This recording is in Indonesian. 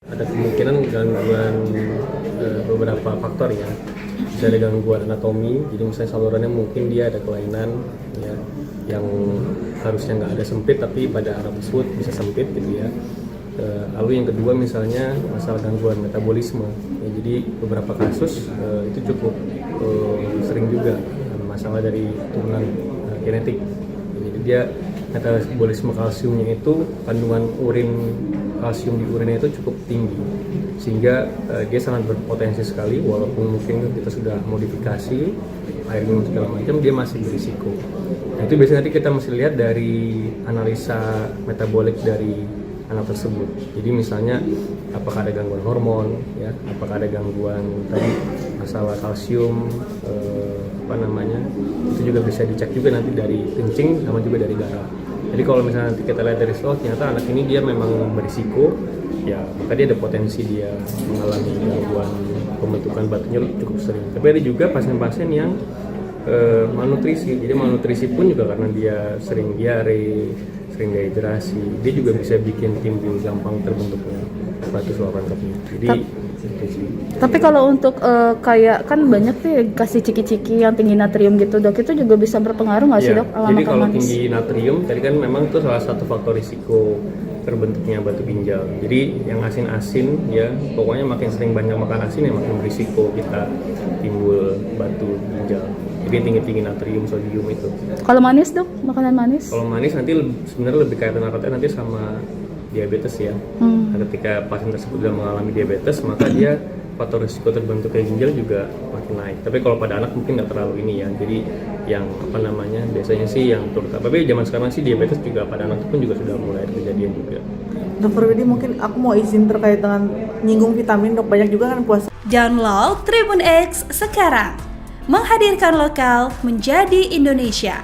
Ada kemungkinan gangguan beberapa faktor ya. Bisa ada gangguan anatomi, jadi misalnya salurannya mungkin dia ada kelainan ya, yang harusnya nggak ada sempit tapi pada anak tersebut bisa sempit gitu ya. Lalu yang kedua misalnya masalah gangguan metabolisme ya, jadi beberapa kasus itu cukup sering juga masalah dari turunan genetik. Jadi dia metabolisme kalsiumnya itu, kandungan urin kalsium di urinnya itu cukup tinggi sehingga dia sangat berpotensi sekali, walaupun mungkin kita sudah modifikasi air minum segala macam, dia masih berisiko. Nah, itu biasanya nanti kita mesti lihat dari analisa metabolik dari anak tersebut. Jadi misalnya apakah ada gangguan hormon ya, apakah ada gangguan tadi masalah kalsium, itu juga bisa dicek juga nanti dari kencing sama juga dari darah. Jadi kalau misalnya nanti kita lihat dari swab ternyata anak ini dia memang berisiko ya, maka dia ada potensi dia mengalami gangguan pembentukan batunya cukup sering. Tapi ada juga pasien-pasien yang malnutrisi. Jadi malnutrisi pun juga karena dia sering diare, sering dehidrasi, dia juga bisa bikin timbul gampang terbentuknya batu saluran kemih. Jadi tapi kalau untuk kayak kan banyak tuh kasih ciki-ciki yang tinggi natrium gitu, Dok, itu juga bisa berpengaruh nggak sih, Dok? Jadi kalau tinggi natrium tadi kan memang itu salah satu faktor risiko terbentuknya batu ginjal. Jadi yang asin-asin ya, pokoknya makin sering banyak makan asin ya makin berisiko kita timbul batu ginjal. Jadi tinggi natrium, sodium itu. Kalau manis, Dok, makanan manis? Kalau manis nanti sebenarnya lebih kaitan nanti sama diabetes ya. Nah, ketika pasien tersebut sudah mengalami diabetes, maka dia faktor risiko terbentuknya ginjal juga makin naik. Tapi kalau pada anak mungkin nggak terlalu ini ya. Jadi yang biasanya sih yang turut. Tapi zaman sekarang sih diabetes juga pada anak pun juga sudah mulai kejadian juga. Dr. Widi, mungkin aku mau izin terkait dengan nyinggung vitamin, Dok. Banyak juga kan puasa. Download Tribun X sekarang. Menghadirkan lokal menjadi Indonesia.